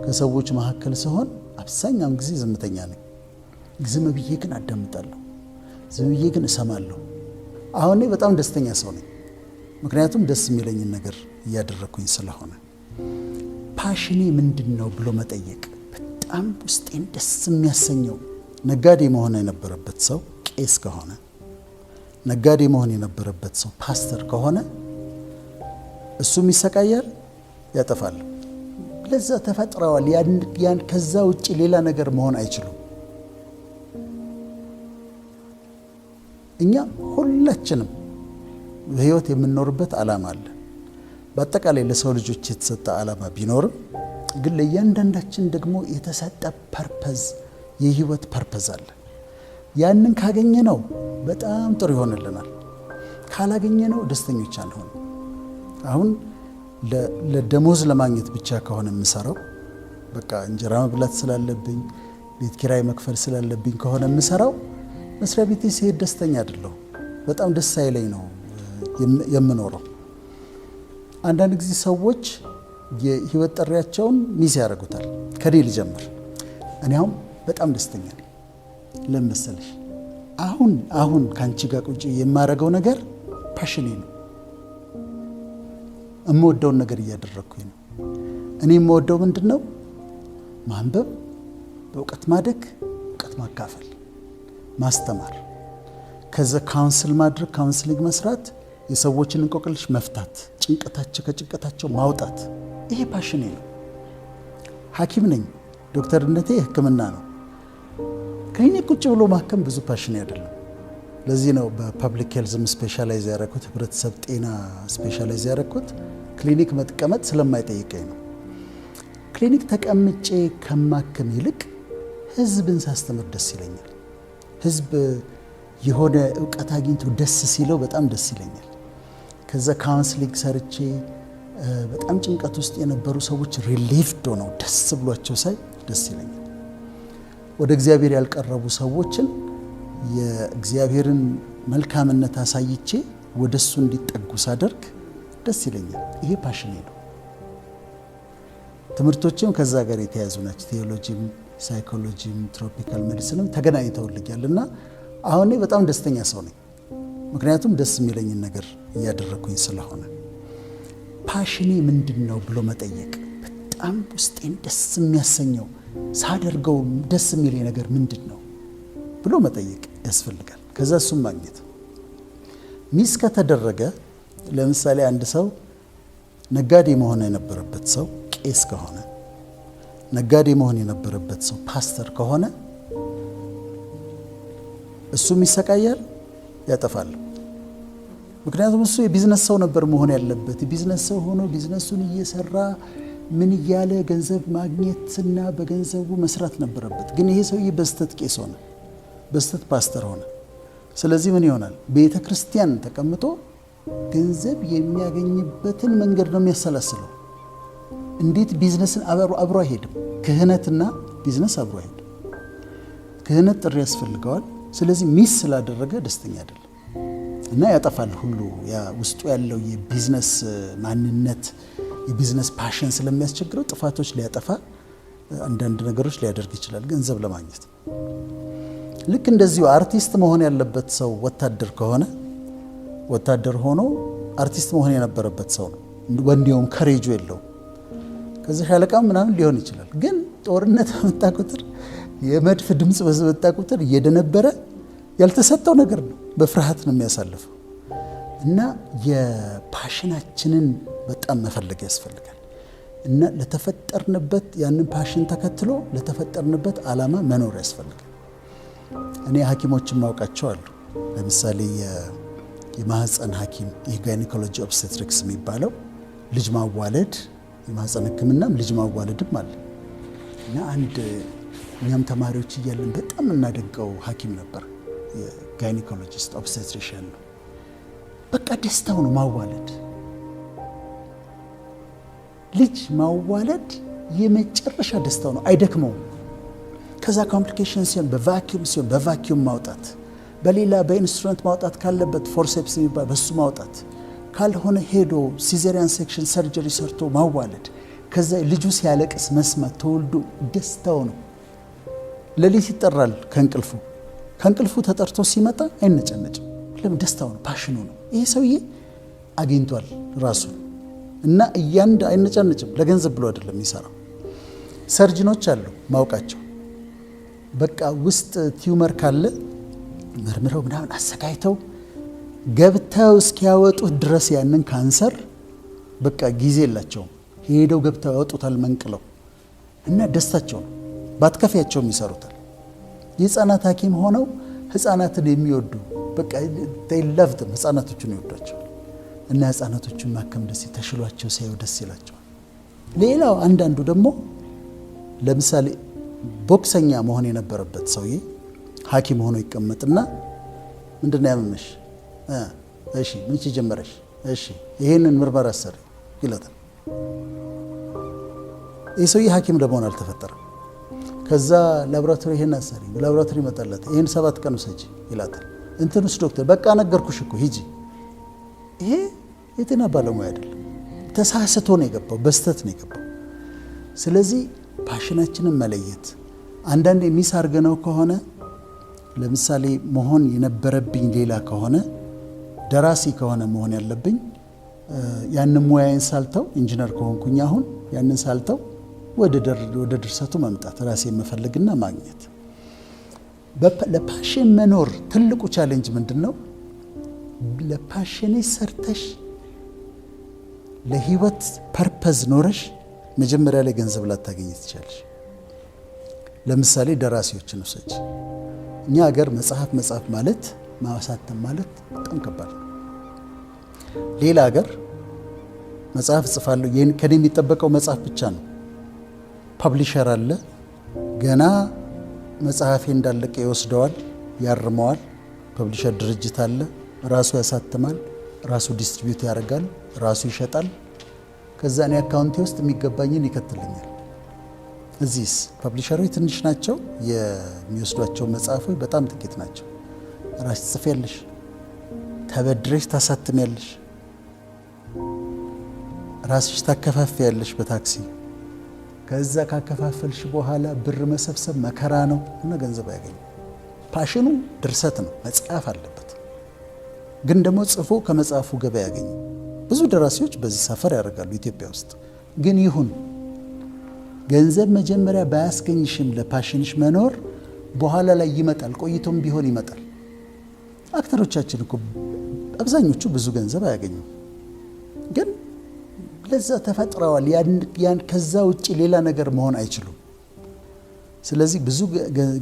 ከሰዎች መካከል ሲሆን አብዛኛውን ጊዜ ዝምተኛ ነኝ። ዝም ብዬ ግን አዳምጣለሁ፣ ዝም ብዬ ግን እሰማለሁ። አሁን በጣም ደስተኛ ሰው ነኝ፣ ምክንያቱም ደስ የሚለኝን ነገር እያደረኩኝ ስለሆነ። ፓሽኔ ምንድነው ብሎ መጠየቅ በጣም ውስጤን ደስ የሚያሰኘው። ነጋዴ መሆን የነበረበት ሰው ቄስ ከሆነ፣ ነጋዴ መሆን የነበረበት ሰው ፓስተር ከሆነ እሱም ይሰቃያል፣ ያጠፋል። ለዛ ተፈጥረዋል። ያን ከዛ ውጪ ሌላ ነገር መሆን አይችሉም። እኛ ሁላችንም በህይወት የምንኖርበት ዓላማ አለ። በአጠቃላይ ለሰው ልጆች የተሰጠ ዓላማ ቢኖርም ግን ለእያንዳንዳችን ደግሞ የተሰጠ ፐርፐዝ፣ የህይወት ፐርፐዝ አለ። ያንን ካገኘነው በጣም ጥሩ ይሆንልናል። ካላገኘነው ደስተኞች አንሆን። አሁን ለደሞዝ ለማግኘት ብቻ ከሆነ የምሰራው፣ በቃ እንጀራ መብላት ስላለብኝ ቤት ኪራይ መክፈል ስላለብኝ ከሆነ የምሰራው፣ መስሪያ ቤቴ ሲሄድ ደስተኛ አይደለሁ። በጣም ደስ አይለኝ ነው የምኖረው። አንዳንድ ጊዜ ሰዎች የህይወት ጥሪያቸውን ሚስ ያደርጉታል። ከኔ ልጀምር። እኔ አሁን በጣም ደስተኛ ነኝ። ለምን መሰለሽ? አሁን ካንቺ ጋር ቁጭ የማደርገው ነገር ፓሽኔ ነው። እምወደውን ነገር እያደረኩኝ ነው። እኔ የምወደው ምንድነው? ማንበብ፣ በእውቀት ማደግ፣ እውቀት ማካፈል፣ ማስተማር፣ ከዛ ካውንስል ማድረግ፣ ካውንስሊንግ መስራት፣ የሰዎችን እንቆቅልሽ መፍታት፣ ከጭንቀታቸው ማውጣት። ይሄ ፓሽኔ ነው። ሐኪም ነኝ። ዶክተርነቴ ሕክምና ነው። ክሊኒክ ቁጭ ብሎ ማከም ብዙ ፓሽኔ አይደለም። ለዚህ ነው በፐብሊክ ሄልዝም ስፔሻላይዝ ያደረኩት፣ ህብረተሰብ ጤና ስፔሻላይዝ ያደረኩት። ክሊኒክ መጥቀመጥ ስለማይጠይቀኝ ነው። ክሊኒክ ተቀምጬ ከማከም ይልቅ ህዝብን ሳስተምር ደስ ይለኛል። ህዝብ የሆነ እውቀት አግኝቶ ደስ ሲለው በጣም ደስ ይለኛል። ከዛ ካውንስሊንግ ሰርቼ በጣም ጭንቀት ውስጥ የነበሩ ሰዎች ሪሊፍድ ሆነው ደስ ብሏቸው ሳይ ደስ ይለኛል። ወደ እግዚአብሔር ያልቀረቡ ሰዎችን የእግዚአብሔርን መልካምነት አሳይቼ ወደሱ እንዲጠጉ ሳደርግ ደስ ይለኛል። ይሄ ፓሽኔ ነው። ትምህርቶችም ከዛ ጋር የተያዙ ናቸው። ቴዎሎጂም፣ ሳይኮሎጂም፣ ትሮፒካል ሜዲሲንም ተገናኝተውልኛል እና አሁን በጣም ደስተኛ ሰው ነኝ፣ ምክንያቱም ደስ የሚለኝን ነገር እያደረኩኝ ስለሆነ። ፓሽኔ ምንድነው ብሎ መጠየቅ በጣም ውስጤን ደስ የሚያሰኘው፣ ሳደርገው ደስ የሚለኝ ነገር ምንድነው ብሎ መጠየቅ ያስፈልጋል። ከዛ እሱም ማግኘት። ሚስ ከተደረገ ለምሳሌ አንድ ሰው ነጋዴ መሆን የነበረበት ሰው ቄስ ከሆነ፣ ነጋዴ መሆን የነበረበት ሰው ፓስተር ከሆነ እሱም ይሰቃያል፣ ያጠፋል። ምክንያቱም እሱ የቢዝነስ ሰው ነበር መሆን ያለበት። የቢዝነስ ሰው ሆኖ ቢዝነሱን እየሰራ ምን እያለ ገንዘብ ማግኘትና በገንዘቡ መስራት ነበረበት። ግን ይሄ ሰውዬ በስተት ቄስ ሆነ፣ በስተት ፓስተር ሆነ። ስለዚህ ምን ይሆናል? ቤተ ክርስቲያን ተቀምጦ ገንዘብ የሚያገኝበትን መንገድ ነው የሚያሰላስለው። እንዴት ቢዝነስን አብሮ አይሄድም። ክህነትና ቢዝነስ አብሮ አይሄድም። ክህነት ጥሪ ያስፈልገዋል። ስለዚህ ሚስ ስላደረገ ደስተኛ አይደለም እና ያጠፋል ሁሉ። ያ ውስጡ ያለው የቢዝነስ ማንነት፣ የቢዝነስ ፓሽን ስለሚያስቸግረው ጥፋቶች ሊያጠፋ፣ አንዳንድ ነገሮች ሊያደርግ ይችላል ገንዘብ ለማግኘት። ልክ እንደዚሁ አርቲስት መሆን ያለበት ሰው ወታደር ከሆነ ወታደር ሆኖ አርቲስት መሆን የነበረበት ሰው ነው። ወንዲያውም ከሬጁ የለውም። ከዛ ሻለቃም ምናምን ሊሆን ይችላል። ግን ጦርነት በመጣ ቁጥር፣ የመድፍ ድምፅ በመጣ ቁጥር እየደነበረ ያልተሰጠው ነገር ነው። በፍርሃት ነው የሚያሳልፈው። እና የፓሽናችንን በጣም መፈለግ ያስፈልጋል። እና ለተፈጠርንበት ያንን ፓሽን ተከትሎ ለተፈጠርንበት ዓላማ መኖር ያስፈልጋል። እኔ ሐኪሞችን ማውቃቸው አሉ። ለምሳሌ የማህፀን ሐኪም፣ የጋይኒኮሎጂ ኦብስቴትሪክስ የሚባለው ልጅ ማዋለድ፣ የማህፀን ሕክምናም ልጅ ማዋለድም አለ። እና አንድ እኛም ተማሪዎች እያለን በጣም እናደንቀው ሐኪም ነበር። የጋይኒኮሎጂስት ኦብስቴትሪሽን ነው። በቃ ደስታው ነው ማዋለድ። ልጅ ማዋለድ የመጨረሻ ደስታው ነው፣ አይደክመውም። ከዛ ኮምፕሊኬሽን ሲሆን በቫኪዩም ሲሆን በቫኪዩም ማውጣት፣ በሌላ በኢንስትሩመንት ማውጣት ካለበት ፎርሴፕስ የሚባል በሱ ማውጣት፣ ካልሆነ ሄዶ ሲዘሪያን ሴክሽን ሰርጀሪ ሰርቶ ማዋለድ፣ ከዛ ልጁ ሲያለቅስ መስማት ተወልዶ ደስታው ነው። ሌሊት ይጠራል ከእንቅልፉ ተጠርቶ ሲመጣ አይነጨነጭም። ለምን? ደስታው ነው፣ ፓሽኑ ነው። ይሄ ሰውዬ አግኝቷል ራሱን እና አይነጨነጭም። ለገንዘብ ብሎ አይደለም የሚሰራው። ሰርጅኖች አሉ ማውቃቸው፣ በቃ ውስጥ ቲዩመር ካለ መርምረው ምናምን አሰቃይተው ገብተው እስኪያወጡት ድረስ ያንን ካንሰር በቃ ጊዜ የላቸውም። ሄደው ገብተው ያወጡታል መንቅለው እና ደስታቸው ነው። ባትከፊያቸውም ይሰሩታል። የህፃናት ሐኪም ሆነው ህፃናትን የሚወዱ በቃ ለቭትም ህፃናቶቹን ይወዷቸዋል እና ህፃናቶቹን ማከም ተሽሏቸው ሲያዩ ደስ ይላቸዋል። ሌላው አንዳንዱ ደግሞ ለምሳሌ ቦክሰኛ መሆን የነበረበት ሰውዬ ሐኪም ሆኖ ይቀመጥና ምንድነው ያመመሽ? እሺ ምን ጀመረሽ? እሺ ይሄንን ምርመራ ሰሪ ይላታል። ይህ ሰውዬ ሐኪም ለመሆን አልተፈጠረም። ከዛ ላቦራቶሪ ይሄን አሰሪ ላቦራቶሪ መጣላት ይሄን 7 ቀን ውሰጂ ይላታል። እንትንስ ዶክተር በቃ ነገርኩሽ እኮ ሂጂ። ይሄ የጤና ባለሙያ አይደለም። ተሳስቶ ነው የገባው፣ በስተት ነው የገባው። ስለዚህ ፓሽናችንን መለየት አንዳንዴ ሚስ አድርገነው ከሆነ ለምሳሌ መሆን የነበረብኝ ሌላ ከሆነ ደራሲ ከሆነ መሆን ያለብኝ ያንን ሙያዬን ሳልተው ኢንጂነር ከሆንኩኝ አሁን ያንን ሳልተው ወደ ድርሰቱ መምጣት ራሴን መፈለግና ማግኘት። ለፓሽን መኖር ትልቁ ቻሌንጅ ምንድነው? ለፓሽኔ ሰርተሽ ለህይወት ፐርፐዝ ኖረሽ መጀመሪያ ላይ ገንዘብ ላታገኝ ትችላለሽ። ለምሳሌ ደራሲዎችን ውሰጂ። እኛ ሀገር መጽሐፍ ማለት ማሳተም ማለት በጣም ከባድ ነው። ሌላ ሀገር መጽሐፍ ጽፋለሁ ከኔ የሚጠበቀው መጽሐፍ ብቻ ነው። ፐብሊሸር አለ፣ ገና መጽሐፌ እንዳለቀ ይወስደዋል፣ ያርመዋል። ፐብሊሸር ድርጅት አለ፣ ራሱ ያሳትማል፣ ራሱ ዲስትሪቢዩት ያደርጋል፣ ራሱ ይሸጣል። ከዛ እኔ አካውንቴ ውስጥ የሚገባኝን ይከትልኛል። እዚህስ ፐብሊሸሮች ትንሽ ናቸው፣ የሚወስዷቸው መጽሐፎች በጣም ጥቂት ናቸው። ራስሽ ትጽፊያለሽ፣ ተበድረሽ ታሳትሚያለሽ፣ ራስሽ ታከፋፍያለሽ በታክሲ። ከዛ ካከፋፈልሽ በኋላ ብር መሰብሰብ መከራ ነው እና ገንዘብ አያገኝም። ፓሽኑ ድርሰት ነው፣ መጽሐፍ አለበት። ግን ደግሞ ጽፎ ከመጽሐፉ ገበያ ያገኝ። ብዙ ደራሲዎች በዚህ ሰፈር ያደርጋሉ ኢትዮጵያ ውስጥ። ግን ይሁን ገንዘብ መጀመሪያ ባያስገኝሽም ለፓሽንሽ መኖር በኋላ ላይ ይመጣል፣ ቆይቶም ቢሆን ይመጣል። አክተሮቻችን እኮ አብዛኞቹ ብዙ ገንዘብ አያገኙም፣ ግን ለዛ ተፈጥረዋል። ያን ከዛ ውጪ ሌላ ነገር መሆን አይችሉም። ስለዚህ ብዙ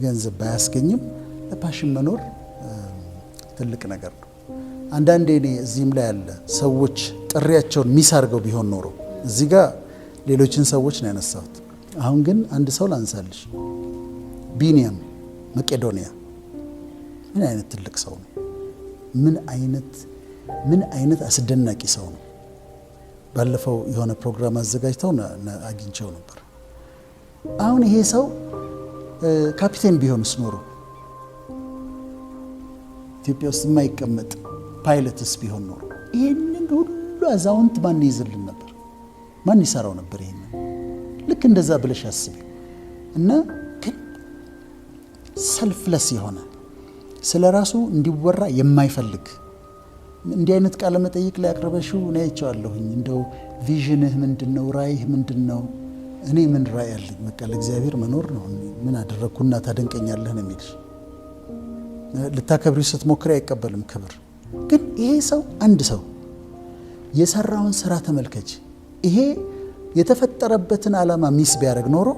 ገንዘብ ባያስገኝም ለፓሽን መኖር ትልቅ ነገር ነው። አንዳንዴ እኔ እዚህም ላይ ያለ ሰዎች ጥሪያቸውን ሚስ አድርገው ቢሆን ኖሮ እዚህ ጋር ሌሎችን ሰዎች ነው ያነሳሁት። አሁን ግን አንድ ሰው ላንሳልሽ። ቢኒያም መቄዶንያ ምን አይነት ትልቅ ሰው ነው! ምን አይነት አስደናቂ ሰው ነው! ባለፈው የሆነ ፕሮግራም አዘጋጅተው አግኝቸው ነበር። አሁን ይሄ ሰው ካፒቴን ቢሆንስ ኖሮ ኢትዮጵያ ውስጥ የማይቀመጥ ፓይለትስ ቢሆን ኖሮ ይሄንን ሁሉ አዛውንት ማን ይዝልን ነበር? ማን ይሰራው ነበር? ይሄንን ልክ እንደዛ ብለሽ አስቢ። እና ግን ሰልፍለስ የሆነ ስለ ራሱ እንዲወራ የማይፈልግ እንዲህ አይነት ቃለ መጠይቅ ላይ አቅርበሽው ነው አይቼዋለሁኝ። እንደው ቪዥንህ ምንድነው? ራእይህ ምንድነው? እኔ ምን ራእይ አለኝ? በቃ ለእግዚአብሔር መኖር ነው። ምን አደረኩና ታደንቀኛለህ ነው የሚልሽ። ልታከብሪው ስትሞክሪ አይቀበልም ክብር። ግን ይሄ ሰው አንድ ሰው የሰራውን ስራ ተመልከች። ይሄ የተፈጠረበትን ዓላማ ሚስ ቢያደርግ ኖሮ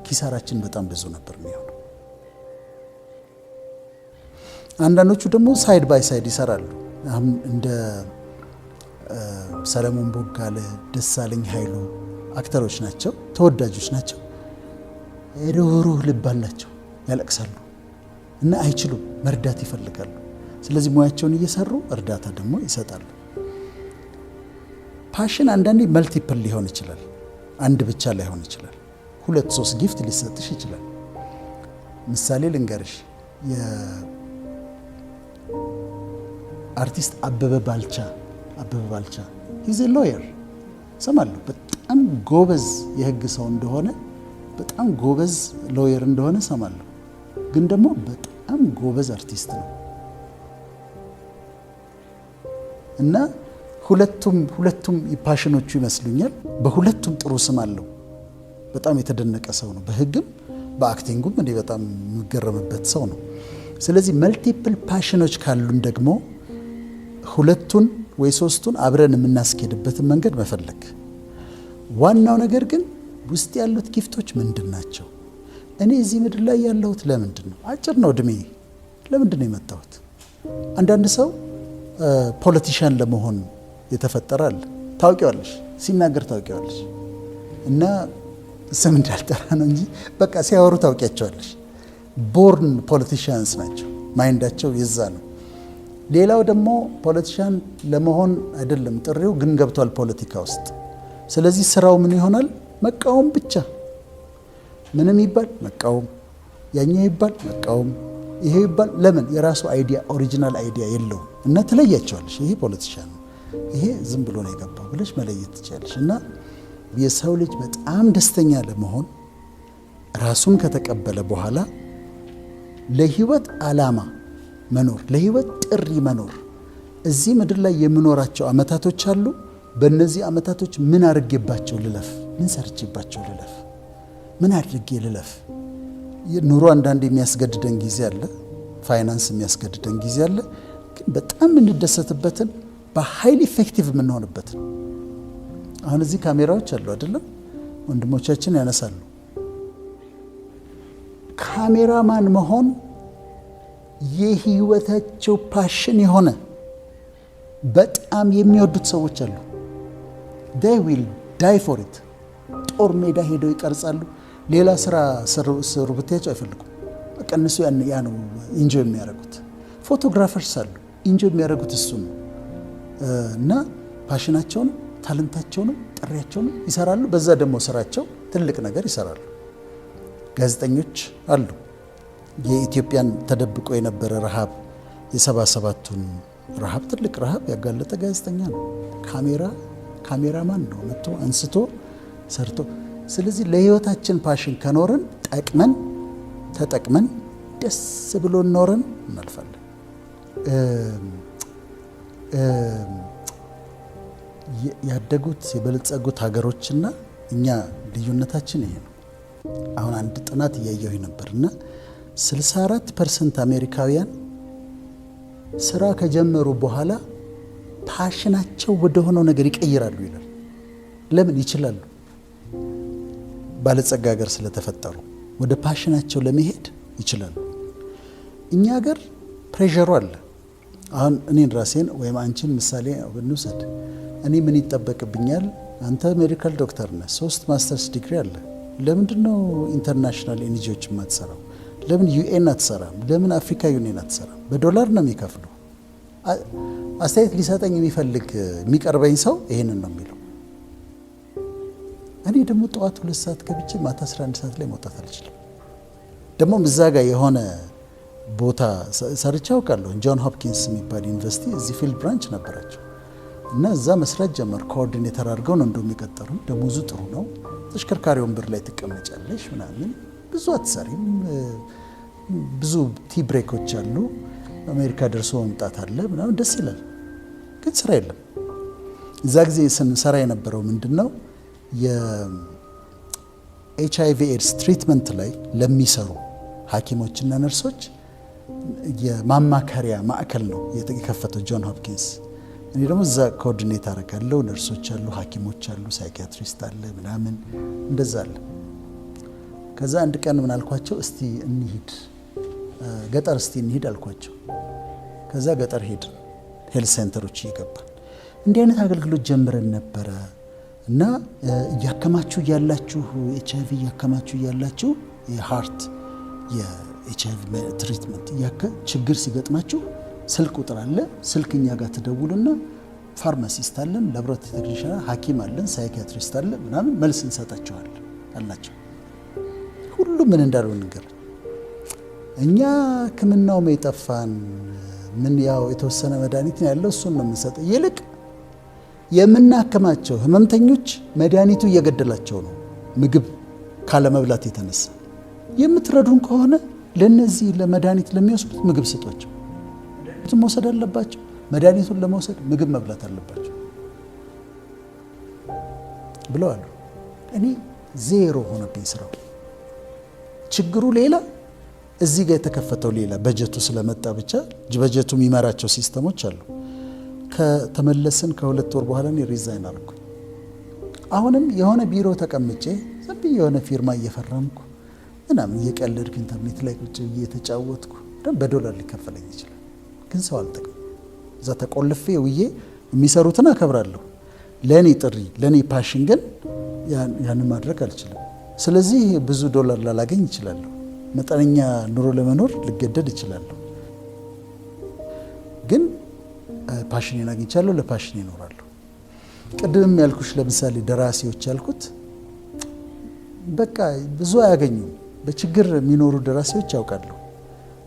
ኪሳራችን በጣም ብዙ ነበር የሚሆነው። አንዳንዶቹ ደግሞ ሳይድ ባይ ሳይድ ይሰራሉ። አሁን እንደ ሰለሞን ቦጋለ፣ ደሳለኝ ኃይሉ አክተሮች ናቸው፣ ተወዳጆች ናቸው። ሩህሩህ ልብ አላቸው፣ ያለቅሳሉ እና አይችሉም፣ መርዳት ይፈልጋሉ። ስለዚህ ሙያቸውን እየሰሩ እርዳታ ደግሞ ይሰጣሉ። ፓሽን አንዳንዴ መልቲፕል ሊሆን ይችላል፣ አንድ ብቻ ላይሆን ይችላል። 2-3 ጊፍት ሊሰጥሽ ይችላል። ምሳሌ ልንገርሽ። የአርቲስት አበበ ባልቻ ሂዝ ሎየር ሰማለሁ። በጣም በጣም ጎበዝ የህግ ሰው እንደሆነ በጣም ጎበዝ ሎየር እንደሆነ ሰማለሁ። ግን ደግሞ በጣም ጎበዝ አርቲስት ነው እና ሁለቱም ፓሽኖቹ ይመስሉኛል። በሁለቱም ጥሩ ስም አለው። በጣም የተደነቀ ሰው ነው። በህግም በአክቲንጉም እኔ በጣም የምገረምበት ሰው ነው። ስለዚህ መልቲፕል ፓሽኖች ካሉን ደግሞ ሁለቱን ወይ ሶስቱን አብረን የምናስኬድበትን መንገድ መፈለግ። ዋናው ነገር ግን ውስጥ ያሉት ጊፍቶች ምንድን ናቸው? እኔ እዚህ ምድር ላይ ያለሁት ለምንድን ነው? አጭር ነው እድሜ። ለምንድን ነው የመጣሁት? አንዳንድ ሰው ፖለቲሻን ለመሆን የተፈጠረ አለ። ታውቂዋለሽ፣ ሲናገር ታውቂዋለሽ እና ስም እንዳልጠራ ነው እንጂ በቃ ሲያወሩ ታውቂያቸዋለሽ። ቦርን ፖለቲሽያንስ ናቸው። ማይንዳቸው የዛ ነው። ሌላው ደግሞ ፖለቲሻን ለመሆን አይደለም ጥሪው፣ ግን ገብቷል ፖለቲካ ውስጥ። ስለዚህ ስራው ምን ይሆናል? መቃወም ብቻ። ምንም ይባል መቃወም፣ ያኛው ይባል መቃወም፣ ይሄ ይባል። ለምን? የራሱ አይዲያ ኦሪጂናል አይዲያ የለውም። እና ትለያቸዋለሽ። ይሄ ፖለቲሻን ነው፣ ይሄ ዝም ብሎ ነው የገባው ብለሽ መለየት ትችላለሽ። እና የሰው ልጅ በጣም ደስተኛ ለመሆን ራሱን ከተቀበለ በኋላ ለህይወት ዓላማ መኖር፣ ለህይወት ጥሪ መኖር። እዚህ ምድር ላይ የምኖራቸው አመታቶች አሉ። በእነዚህ አመታቶች ምን አድርጌባቸው ልለፍ? ምን ሰርቼባቸው ልለፍ? ምን አድርጌ ልለፍ? ኑሮ አንዳንድ የሚያስገድደን ጊዜ አለ፣ ፋይናንስ የሚያስገድደን ጊዜ አለ። ግን በጣም የምንደሰትበትን በሃይሊ ኢፌክቲቭ የምንሆንበትን። አሁን እዚህ ካሜራዎች አሉ አይደለም? ወንድሞቻችን ያነሳሉ። ካሜራማን መሆን የህይወታቸው ፓሽን የሆነ በጣም የሚወዱት ሰዎች አሉ። they will die for it። ጦር ሜዳ ሄደው ይቀርጻሉ። ሌላ ስራ ስሩ ብትያቸው አይፈልጉም። በቃ እነሱ ያ ነው ኢንጆይ የሚያደርጉት። ፎቶግራፈርስ አሉ ኢንጆይ የሚያደርጉት እሱ ነው። እና ፓሽናቸውን፣ ታለንታቸውን፣ ጥሪያቸውን ይሰራሉ። በዛ ደግሞ ስራቸው ትልቅ ነገር ይሰራሉ። ጋዜጠኞች አሉ። የኢትዮጵያን ተደብቆ የነበረ ረሃብ፣ የ77ቱን ረሃብ፣ ትልቅ ረሃብ ያጋለጠ ጋዜጠኛ ነው። ካሜራማን ነው መጥቶ አንስቶ ሰርቶ። ስለዚህ ለህይወታችን ፓሽን ከኖርን ጠቅመን ተጠቅመን ደስ ብሎ ኖርን እናልፋለን። ያደጉት የበለጸጉት ሀገሮችና እኛ ልዩነታችን ይሄ ነው። አሁን አንድ ጥናት እያየሁ ነበርና 64% አሜሪካውያን ስራ ከጀመሩ በኋላ ፓሽናቸው ወደ ሆነው ነገር ይቀይራሉ ይላል። ለምን? ይችላሉ። ባለጸጋ ሀገር ስለተፈጠሩ ወደ ፓሽናቸው ለመሄድ ይችላሉ። እኛ ሀገር ፕሬሸሩ አለ። አሁን እኔን ራሴን ወይም አንቺን ምሳሌ ብንውሰድ፣ እኔ ምን ይጠበቅብኛል? አንተ ሜዲካል ዶክተር ነህ፣ 3 ማስተርስ ዲግሪ አለ። ለምንድን ነው ኢንተርናሽናል ኤንጂኦዎች የማትሰራው? ለምን ዩኤን አትሰራም? ለምን አፍሪካ ዩኒየን አትሰራም? በዶላር ነው የሚከፍሉ። አስተያየት ሊሰጠኝ የሚፈልግ የሚቀርበኝ ሰው ይሄንን ነው የሚለው። እኔ ደግሞ ጠዋት 2 ሰዓት ገብቼ ማታ 11 ሰዓት ላይ መውጣት አልችልም። ደግሞ እዛ ጋር የሆነ ቦታ ሰርቼ አውቃለሁ። ጆን ሆፕኪንስ የሚባል ዩኒቨርሲቲ እዚህ ፊልድ ብራንች ነበራቸው እና እዛ መስራት ጀመር። ኮኦርዲኔተር አድርገው ነው እንደውም የቀጠሩኝ። ደሞዙ ጥሩ ነው። ተሽከርካሪ ወንበር ላይ ትቀመጫለሽ ምናምን፣ ብዙ አትሰሪም። ብዙ ቲ ብሬኮች አሉ። አሜሪካ ደርሶ መምጣት አለ ምናምን፣ ደስ ይላል። ግን ስራ የለም። እዛ ጊዜ ስንሰራ የነበረው ምንድነው የኤችአይቪ ኤድስ ትሪትመንት ላይ ለሚሰሩ ሐኪሞችና ነርሶች የማማከሪያ ማዕከል ነው የከፈተው ጆን ሆፕኪንስ። እኔ ደግሞ እዛ ኮኦርዲኔት አደርጋለሁ። ነርሶች አሉ፣ ሐኪሞች አሉ፣ ሳይኪያትሪስት አለ ምናምን እንደዛ አለ። ከዛ አንድ ቀን ምን አልኳቸው፣ እስቲ እንሂድ ገጠር እስቲ እንሂድ አልኳቸው። ከዛ ገጠር ሄድን። ሄልት ሴንተሮች እየገባን እንዲህ አይነት አገልግሎት ጀምረን ነበረ እና እያከማችሁ እያላችሁ ኤችአይቪ እያከማችሁ እያላችሁ የሃርት የኤችአይቪ ትሪትመንት ችግር ሲገጥማችሁ ስልክ ቁጥር አለ። ስልክ እኛ ጋር ትደውሉና ፋርማሲስት አለን፣ ላቦራቶሪ ቴክኒሻን፣ ሐኪም አለን፣ ሳይኪያትሪስት አለ ምናምን መልስ እንሰጣቸዋለን አላቸው። ሁሉ ምን እንዳለው ነገር እኛ ሕክምናውም የጠፋን ምን ያው የተወሰነ መድኃኒት ነው ያለው፣ እሱን ነው የምንሰጠው። ይልቅ የምናከማቸው ህመምተኞች መድኃኒቱ እየገደላቸው ነው። ምግብ ካለመብላት የተነሳ የምትረዱን ከሆነ ለነዚህ ለመድኃኒት ለሚወስዱት ምግብ ስጧቸው። መድኃኒቱን መውሰድ አለባቸው። መድኃኒቱን ለመውሰድ ምግብ መብላት አለባቸው ብለዋል። እኔ ዜሮ ሆነብኝ ስራው። ችግሩ ሌላ፣ እዚህ ጋር የተከፈተው ሌላ። በጀቱ ስለመጣ ብቻ በጀቱ የሚመራቸው ሲስተሞች አሉ። ከተመለስን ከ2 ወር በኋላ እኔ ሪዛይን አደረኩ። አሁንም የሆነ ቢሮ ተቀምጬ ዝም ብዬ የሆነ ፊርማ እየፈረምኩ ምናምን እየቀለድኩ ኢንተርኔት ላይ ቁጭ ብዬ እየተጫወትኩ በዶላር ሊከፈለኝ ይችላል። ግን ሰው አልጠቅም። እዛ ተቆልፌ ውዬ የሚሰሩትን አከብራለሁ። ለእኔ ጥሪ ለእኔ ፓሽን ግን ያንን ማድረግ አልችልም። ስለዚህ ብዙ ዶላር ላላገኝ እችላለሁ። መጠነኛ ኑሮ ለመኖር ልገደድ እችላለሁ። ግን ፓሽኔን አግኝቻለሁ። ለፓሽኔ እኖራለሁ። ቅድም ያልኩሽ ለምሳሌ ደራሲዎች ያልኩት በቃ ብዙ አያገኙም። በችግር የሚኖሩ ደራሲዎች ያውቃለሁ።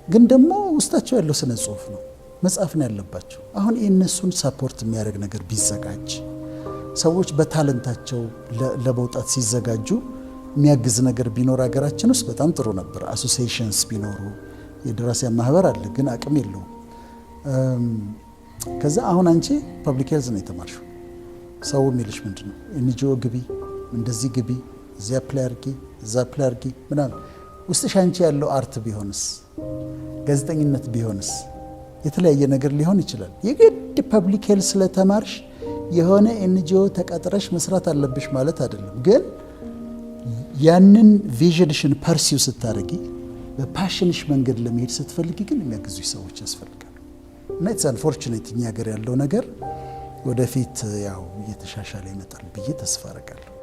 ግን ደግሞ ውስጣቸው ያለው ስነ ጽሁፍ ነው፣ መጽሐፍ ነው ያለባቸው። አሁን የእነሱን ሳፖርት የሚያደርግ ነገር ቢዘጋጅ፣ ሰዎች በታለንታቸው ለመውጣት ሲዘጋጁ የሚያግዝ ነገር ቢኖር ሀገራችን ውስጥ በጣም ጥሩ ነበር። አሶሲዬሽንስ ቢኖሩ፣ የደራሲያን ማህበር አለ፣ ግን አቅም የለውም። ከዛ አሁን አንቺ ፐብሊክ ሄልዝ ነው የተማርሽው። ሰው የሚልሽ ምንድን ነው? ኤንጂኦ ግቢ፣ እንደዚህ ግቢ፣ እዚያ አፕላይ አድርጊ፣ እዛ አፕላይ አድርጊ ምናምን። ውስጥሽ አንቺ ያለው አርት ቢሆንስ፣ ጋዜጠኝነት ቢሆንስ፣ የተለያየ ነገር ሊሆን ይችላል። የግድ ፐብሊክ ሄልዝ ስለተማርሽ የሆነ ኤንጂኦ ተቀጥረሽ መስራት አለብሽ ማለት አይደለም። ግን ያንን ቪዥንሽን ፐርሲው ስታደርጊ፣ በፓሽንሽ መንገድ ለመሄድ ስትፈልጊ ግን የሚያግዙሽ ሰዎች ያስፈልጋሉ። እና ኢትስ አንፎርቹኔት እኛ ሀገር ያለው ነገር ወደፊት ያው እየተሻሻለ ይመጣል ብዬ ተስፋ አደርጋለሁ።